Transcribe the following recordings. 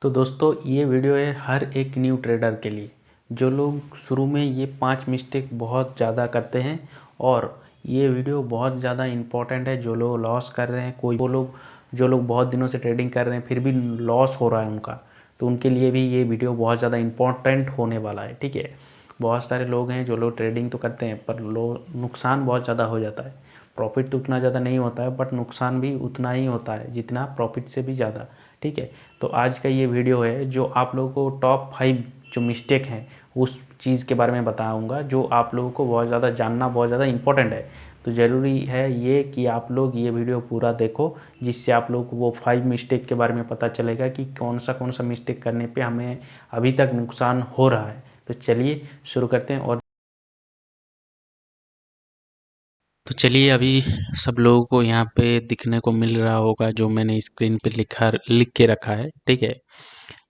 तो दोस्तों ये वीडियो है हर एक न्यू ट्रेडर के लिए जो लोग शुरू में ये 5 मिस्टेक बहुत ज़्यादा करते हैं। और ये वीडियो बहुत ज़्यादा इम्पोर्टेंट है जो लोग लॉस कर रहे हैं, कोई वो लोग जो लोग बहुत दिनों से ट्रेडिंग कर रहे हैं फिर भी लॉस हो रहा है उनका, तो उनके लिए भी ये वीडियो बहुत ज़्यादा इम्पोर्टेंट होने वाला है। ठीक है, बहुत सारे लोग हैं जो लोग ट्रेडिंग तो करते हैं पर नुकसान बहुत ज़्यादा हो जाता है। प्रॉफिट तो उतना ज़्यादा नहीं होता है बट नुकसान भी उतना ही होता है जितना प्रॉफिट से भी ज़्यादा। ठीक है, तो आज का ये वीडियो है जो आप लोगों को टॉप 5 जो मिस्टेक हैं उस चीज़ के बारे में बताऊंगा जो आप लोगों को बहुत ज़्यादा जानना बहुत ज़्यादा इम्पोर्टेंट है। तो ज़रूरी है ये कि आप लोग ये वीडियो पूरा देखो जिससे आप लोग को वो 5 मिस्टेक के बारे में पता चलेगा कि कौन सा मिस्टेक करने पे हमें अभी तक नुकसान हो रहा है। तो चलिए शुरू करते हैं। और तो चलिए अभी सब लोगों को यहाँ पे दिखने को मिल रहा होगा जो मैंने स्क्रीन पे लिख के रखा है। ठीक है,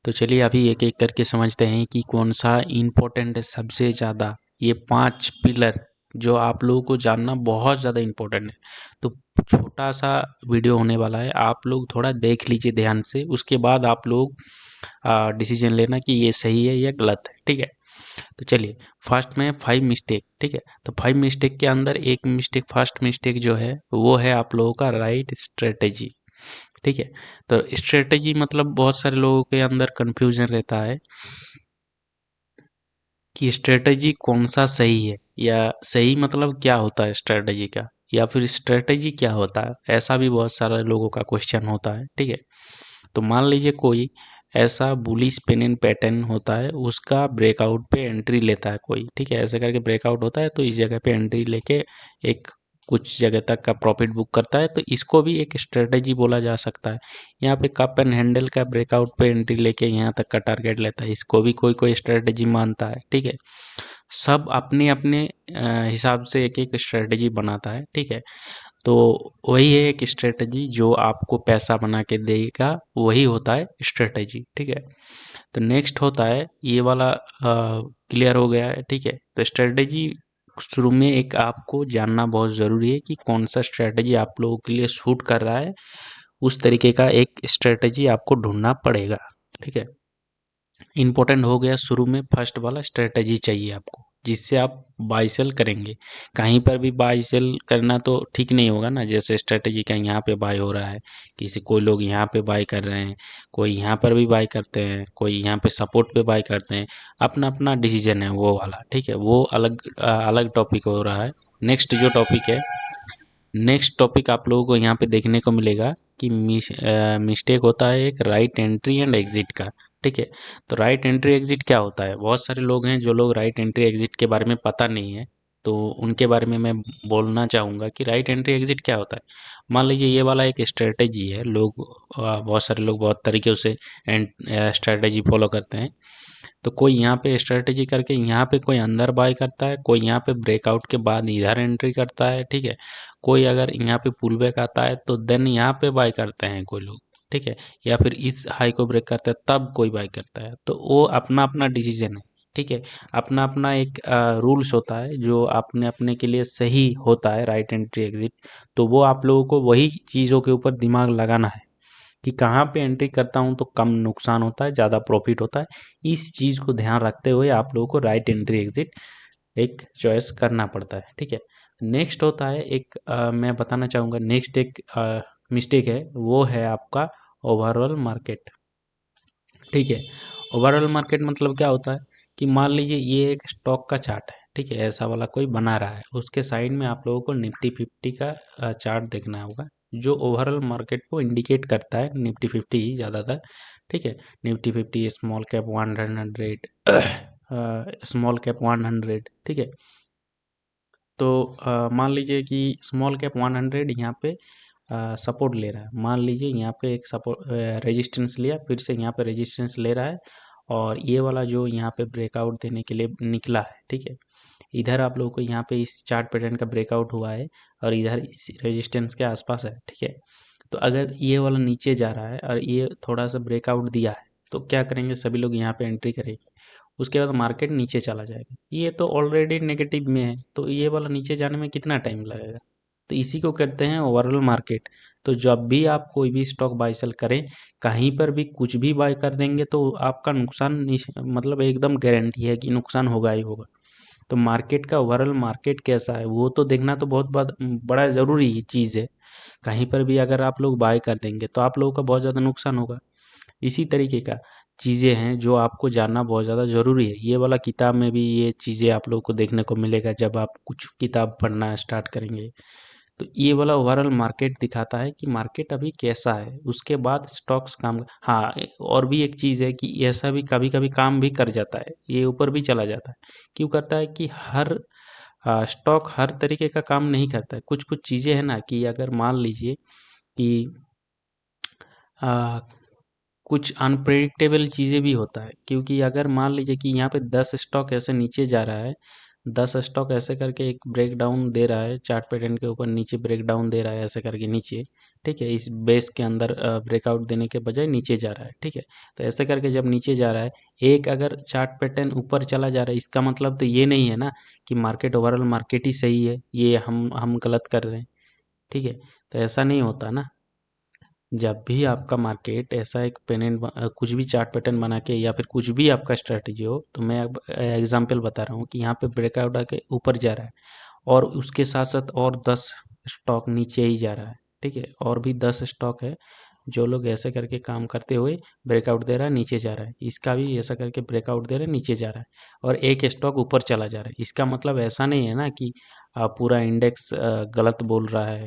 तो चलिए अभी एक एक करके समझते हैं कि कौन सा इम्पोर्टेंट है सबसे ज़्यादा। ये 5 पिलर जो आप लोगों को जानना बहुत ज़्यादा इम्पोर्टेंट है। तो छोटा सा वीडियो होने वाला है, आप लोग थोड़ा देख लीजिए ध्यान से, उसके बाद आप लोग डिसीजन लेना कि ये सही है या गलत है। ठीक है, तो चलिए फर्स्ट में 5 मिस्टेक। ठीक है, तो 5 मिस्टेक के अंदर एक मिस्टेक, फर्स्ट मिस्टेक जो है वो है आप लोगों का राइट स्ट्रेटेजी। ठीक है, तो स्ट्रेटेजी मतलब बहुत सारे लोगों के अंदर कंफ्यूजन रहता है कि स्ट्रेटेजी कौन सा सही है, या सही मतलब क्या होता है स्ट्रेटेजी का, या फिर स्ट्रेटेजी क्या होता है, ऐसा भी बहुत सारे लोगों का क्वेश्चन होता है। ठीक है, तो मान लीजिए कोई ऐसा बुलिश पेन एंड पैटर्न होता है, उसका ब्रेकआउट पे एंट्री लेता है कोई। ठीक है, ऐसे करके ब्रेकआउट होता है तो इस जगह पे एंट्री लेके एक कुछ जगह तक का प्रॉफिट बुक करता है, तो इसको भी एक स्ट्रेटेजी बोला जा सकता है। यहाँ पे कप एंड हैंडल का ब्रेकआउट पे एंट्री लेके यहाँ तक का टारगेट लेता है, इसको भी कोई कोई स्ट्रेटेजी मानता है। ठीक है, सब अपने अपने हिसाब से एक एक स्ट्रेटेजी बनाता है। ठीक है, तो वही है एक स्ट्रेटेजी जो आपको पैसा बना के देगा, वही होता है स्ट्रेटेजी। ठीक है, तो नेक्स्ट होता है ये वाला, क्लियर हो गया है। ठीक है, तो स्ट्रेटेजी शुरू में एक आपको जानना बहुत ज़रूरी है कि कौन सा स्ट्रेटेजी आप लोगों के लिए सूट कर रहा है, उस तरीके का एक स्ट्रेटेजी आपको ढूंढना पड़ेगा। ठीक है, इम्पोर्टेंट हो गया, शुरू में फर्स्ट वाला स्ट्रेटजी चाहिए आपको जिससे आप बाई सेल करेंगे। कहीं पर भी बाई सेल करना तो ठीक नहीं होगा ना, जैसे स्ट्रेटजी का यहाँ पे बाई हो रहा है, कोई लोग यहाँ पे बाई कर रहे हैं, कोई यहाँ पर भी बाई करते हैं, कोई यहाँ पे सपोर्ट पे बाई करते हैं, अपना अपना डिसीजन है वो वाला। ठीक है, वो अलग अलग टॉपिक हो रहा है। नेक्स्ट जो टॉपिक है, नेक्स्ट टॉपिक आप लोगों को यहाँ पे देखने को मिलेगा कि मिस्टेक होता है एक राइट एंट्री एंड एग्जिट का। ठीक है, तो राइट एंट्री एग्जिट क्या होता है, बहुत सारे लोग हैं जो लोग राइट एंट्री एग्जिट के बारे में पता नहीं है, तो उनके बारे में मैं बोलना चाहूँगा कि राइट एंट्री एग्जिट क्या होता है। मान लीजिए ये वाला एक स्ट्रेटेजी है, बहुत सारे लोग बहुत तरीके से स्ट्रेटेजी फॉलो करते हैं। तो कोई यहाँ पे स्ट्रेटेजी करके यहाँ पे कोई अंदर बाय करता है, कोई यहाँ पे ब्रेकआउट के बाद इधर एंट्री करता है। ठीक है, कोई अगर यहाँ पे पुल बैक आता है तो देन यहाँ पे बाय करते हैं कोई लोग। ठीक है, या फिर इस हाई को ब्रेक करता है तब कोई बाय करता है, तो वो अपना अपना डिसीजन है। ठीक है, अपना अपना एक रूल्स होता है जो अपने अपने के लिए सही होता है राइट एंट्री एग्जिट। तो वो आप लोगों को वही चीज़ों के ऊपर दिमाग लगाना है कि कहाँ पे एंट्री करता हूँ तो कम नुकसान होता है, ज़्यादा प्रॉफिट होता है। इस चीज़ को ध्यान रखते हुए आप लोगों को राइट एंट्री एग्जिट एक चॉइस करना पड़ता है। ठीक है, नेक्स्ट होता है एक, मैं बताना चाहूँगा नेक्स्ट एक मिस्टेक है, वो है आपका ओवरऑल मार्केट। ठीक है, ओवरऑल मार्केट मतलब क्या होता है कि मान लीजिए ये एक स्टॉक का चार्ट है। ठीक है, ऐसा वाला कोई बना रहा है, उसके साइड में आप लोगों को निफ्टी 50 का चार्ट देखना होगा जो ओवरऑल मार्केट को इंडिकेट करता है, निफ्टी 50 ही ज़्यादातर। ठीक है, Nifty 50, small cap 100, small cap 100। ठीक है, तो मान लीजिए कि स्मॉल कैप 100 यहाँ पे सपोर्ट ले रहा है, मान लीजिए यहाँ पे एक सपोर्ट रेजिस्टेंस लिया, फिर से यहाँ पे रेजिस्टेंस ले रहा है, और ये वाला जो यहाँ पे ब्रेकआउट देने के लिए निकला है। ठीक है, इधर आप लोगों को यहाँ पे इस चार्ट पैटर्न का ब्रेकआउट हुआ है और इधर इस रेजिस्टेंस के आसपास है। ठीक है, तो अगर ये वाला नीचे जा रहा है और ये थोड़ा सा ब्रेकआउट दिया है तो क्या करेंगे, सभी लोग यहाँ पे एंट्री करेंगे, उसके बाद मार्केट नीचे चला जाएगा। ये तो ऑलरेडी नेगेटिव में है तो ये वाला नीचे जाने में कितना टाइम लगेगा, तो इसी को कहते हैं ओवरऑल मार्केट। तो जब भी आप कोई भी स्टॉक बाय सेल करें, कहीं पर भी कुछ भी बाय कर देंगे तो आपका नुकसान मतलब एकदम गारंटी है कि नुकसान होगा ही होगा। तो मार्केट का ओवरऑल मार्केट कैसा है वो तो देखना तो बहुत बड़ा ज़रूरी चीज़ है। कहीं पर भी अगर आप लोग बाय कर देंगे तो आप लोगों का बहुत ज़्यादा नुकसान होगा। इसी तरीके का चीज़ें हैं जो आपको जानना बहुत ज़्यादा ज़रूरी है। ये वाला किताब में भी ये चीज़ें आप लोगों को देखने को मिलेगा जब आप कुछ किताब पढ़ना स्टार्ट करेंगे। तो ये वाला ओवरऑल मार्केट दिखाता है कि मार्केट अभी कैसा है, उसके बाद स्टॉक्स काम। हाँ, और भी एक चीज़ है कि ऐसा भी कभी-कभी काम भी कर जाता है, ये ऊपर भी चला जाता है। क्यों करता है कि हर स्टॉक हर तरीके का काम नहीं करता है। कुछ-कुछ चीज़ें हैं ना कि अगर मान लीजिए कि अ, कुछ अनप्रेडिक्टेबल चीज़ें भी होता है, क्योंकि अगर मान लीजिए कि यहाँ पे 10 स्टॉक ऐसे नीचे जा रहा है, 10 स्टॉक ऐसे करके एक ब्रेकडाउन दे रहा है चार्ट पैटर्न के ऊपर, नीचे ब्रेकडाउन दे रहा है ऐसे करके नीचे, ठीक है, इस बेस के अंदर ब्रेकआउट देने के बजाय नीचे जा रहा है, ठीक है। तो ऐसे करके जब नीचे जा रहा है, एक अगर चार्ट पैटर्न ऊपर चला जा रहा है, इसका मतलब तो ये नहीं है ना कि मार्केट ओवरऑल मार्केट ही सही है, ये हम गलत कर रहे हैं, ठीक है। तो ऐसा नहीं होता ना। जब भी आपका मार्केट ऐसा एक कुछ भी चार्ट पैटर्न बना के या फिर कुछ भी आपका स्ट्रेटजी हो, तो मैं अब एग्जांपल बता रहा हूँ कि यहाँ पे ब्रेकआउट आके ऊपर जा रहा है और उसके साथ साथ और 10 स्टॉक नीचे ही जा रहा है, ठीक है। और भी 10 स्टॉक है जो लोग ऐसे करके काम करते हुए ब्रेकआउट दे रहा है नीचे जा रहा है, इसका भी ऐसा करके ब्रेकआउट दे रहा है नीचे जा रहा है, और एक स्टॉक ऊपर चला जा रहा है। इसका मतलब ऐसा नहीं है ना कि पूरा इंडेक्स गलत बोल रहा है,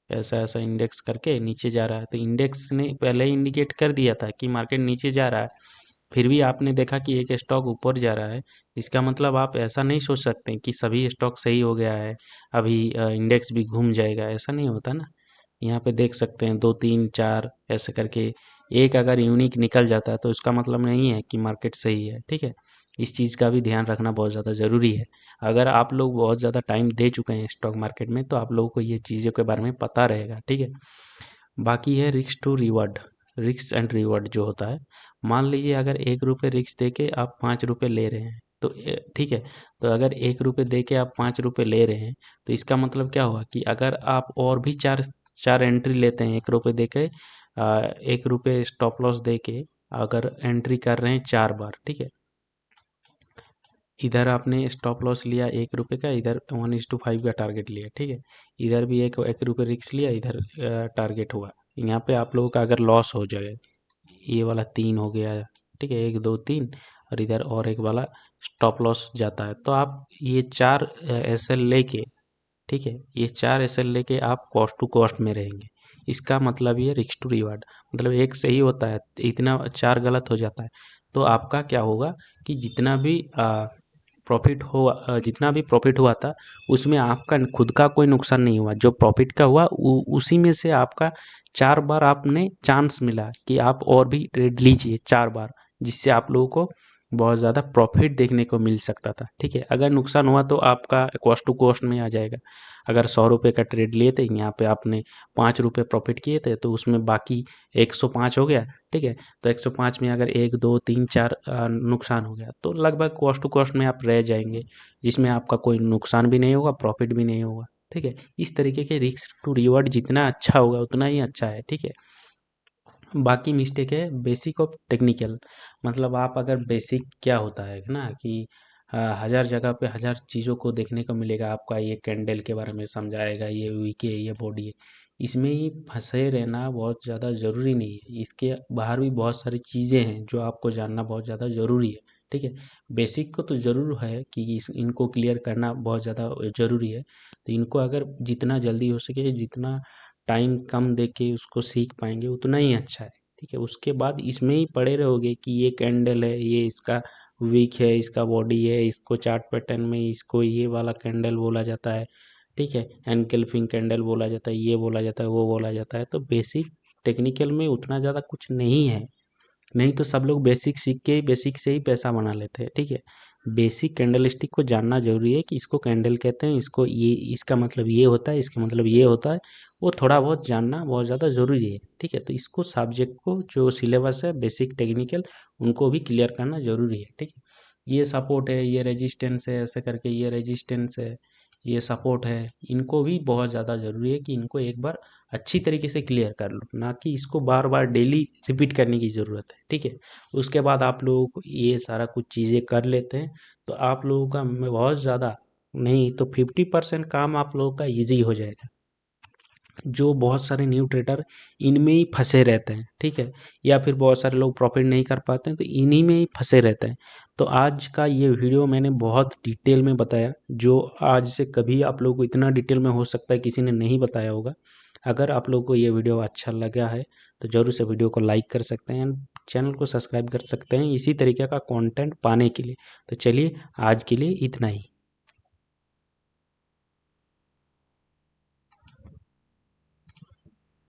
ऐसा ऐसा इंडेक्स करके नीचे जा रहा है। तो इंडेक्स ने पहले ही इंडिकेट कर दिया था कि मार्केट नीचे जा रहा है, फिर भी आपने देखा कि एक स्टॉक ऊपर जा रहा है। इसका मतलब आप ऐसा नहीं सोच सकते कि सभी स्टॉक सही हो गया है, अभी इंडेक्स भी घूम जाएगा, ऐसा नहीं होता ना। यहाँ पे देख सकते हैं 2 3 4 ऐसे करके एक अगर यूनिक निकल जाता है तो इसका मतलब नहीं है कि मार्केट सही है, ठीक है। इस चीज़ का भी ध्यान रखना बहुत ज़्यादा ज़रूरी है। अगर आप लोग बहुत ज़्यादा टाइम दे चुके हैं स्टॉक मार्केट में तो आप लोगों को ये चीज़ों के बारे में पता रहेगा, ठीक है। बाकी है risk to reward, risk and reward जो होता है। मान लीजिए अगर 1 रुपये रिस्क दे के आप 5 रुपये ले रहे हैं, तो ठीक है। तो अगर 1 रुपये दे के आप 5 रुपये ले रहे हैं, तो इसका मतलब क्या हुआ कि अगर आप और भी 4 एंट्री लेते हैं 1 रुपये दे के, 1 रुपये स्टॉप लॉस दे के अगर एंट्री कर रहे हैं 4 बार, ठीक है। इधर आपने स्टॉप लॉस लिया 1 रुपये का, इधर 1:5 का टारगेट लिया, ठीक है। इधर भी 1 रुपये रिस्क लिया, इधर टारगेट हुआ। यहाँ पे आप लोगों का अगर लॉस हो जाए, ये वाला 3 हो गया, ठीक है, 1 2 3, और इधर और एक वाला स्टॉप लॉस जाता है, तो आप ये 4 एसएल लेके, ठीक है, ये 4 एसएल लेके आप कॉस्ट टू कॉस्ट में रहेंगे। इसका मतलब ये रिस्क टू रिवार्ड, मतलब एक सही होता है, इतना 4 गलत हो जाता है, तो आपका क्या होगा कि जितना भी प्रॉफिट हुआ था उसमें आपका खुद का कोई नुकसान नहीं हुआ। जो प्रॉफिट का हुआ उसी में से आपका 4 बार आपने चांस मिला कि आप और भी ट्रेड लीजिए 4 बार, जिससे आप लोगों को बहुत ज़्यादा प्रॉफिट देखने को मिल सकता था, ठीक है। अगर नुकसान हुआ तो आपका कॉस्ट टू कॉस्ट में आ जाएगा। अगर 100 रुपये का ट्रेड लिए थे, यहाँ पे आपने 5 रुपये प्रॉफिट किए थे, तो उसमें बाकी 105 हो गया, ठीक है। तो 105 में अगर 1 2 3 4 नुकसान हो गया, तो लगभग कॉस्ट टू कॉस्ट में आप रह जाएंगे, जिसमें आपका कोई नुकसान भी नहीं होगा, प्रॉफिट भी नहीं होगा, ठीक है। इस तरीके के रिस्क टू रिवॉर्ड जितना अच्छा होगा उतना ही अच्छा है, ठीक है। बाकी मिस्टेक है बेसिक ऑफ टेक्निकल, मतलब आप अगर बेसिक क्या होता है ना कि हज़ार जगह पे हज़ार चीज़ों को देखने को मिलेगा, आपका ये कैंडल के बारे में समझाएगा, ये वीक है, ये बॉडी है, इसमें ही फंसे रहना बहुत ज़्यादा ज़रूरी नहीं है। इसके बाहर भी बहुत सारी चीज़ें हैं जो आपको जानना बहुत ज़्यादा ज़रूरी है, ठीक है। बेसिक को तो ज़रूर है कि इनको क्लियर करना बहुत ज़्यादा ज़रूरी है। तो इनको अगर जितना जल्दी हो सके, जितना टाइम कम दे के उसको सीख पाएंगे उतना ही अच्छा है, ठीक है। उसके बाद इसमें ही पड़े रहोगे कि ये कैंडल है, ये इसका विक है, इसका बॉडी है, इसको चार्ट पैटर्न में इसको ये वाला कैंडल बोला जाता है, ठीक है, एनगल्फिंग कैंडल बोला जाता है, ये बोला जाता है, वो बोला जाता है। तो बेसिक टेक्निकल में उतना ज़्यादा कुछ नहीं है, नहीं तो सब लोग बेसिक सीख के ही बेसिक से ही पैसा बना लेते हैं, ठीक है। बेसिक कैंडलस्टिक को जानना जरूरी है कि इसको कैंडल कहते हैं, इसको ये इसका मतलब ये होता है, इसका मतलब ये होता है, वो थोड़ा बहुत जानना बहुत ज़्यादा ज़रूरी है, ठीक है। तो इसको सब्जेक्ट को जो सिलेबस है बेसिक टेक्निकल, उनको भी क्लियर करना ज़रूरी है, ठीक है। ये सपोर्ट है, ये रेजिस्टेंस है, ऐसे करके ये रेजिस्टेंस है, ये सपोर्ट है, इनको भी बहुत ज़्यादा ज़रूरी है कि इनको एक बार अच्छी तरीके से क्लियर कर लो, ना कि इसको बार बार डेली रिपीट करने की ज़रूरत है। ठीक है, उसके बाद आप लोगों को ये सारा कुछ चीज़ें कर लेते हैं तो आप लोगों का बहुत ज़्यादा नहीं तो 50% काम आप लोगों का ईजी हो जाएगा। जो बहुत सारे न्यू ट्रेडर इनमें ही फंसे रहते हैं, ठीक है, या फिर बहुत सारे लोग प्रॉफिट नहीं कर पाते हैं तो इन्हीं में ही फंसे रहते हैं। तो आज का ये वीडियो मैंने बहुत डिटेल में बताया, जो आज से कभी आप लोगों को इतना डिटेल में हो सकता है किसी ने नहीं बताया होगा। अगर आप लोगों को ये वीडियो अच्छा लगा है तो ज़रूर से वीडियो को लाइक कर सकते हैं, चैनल को सब्सक्राइब कर सकते हैं इसी तरीके का कंटेंट पाने के लिए। तो चलिए आज के लिए इतना ही।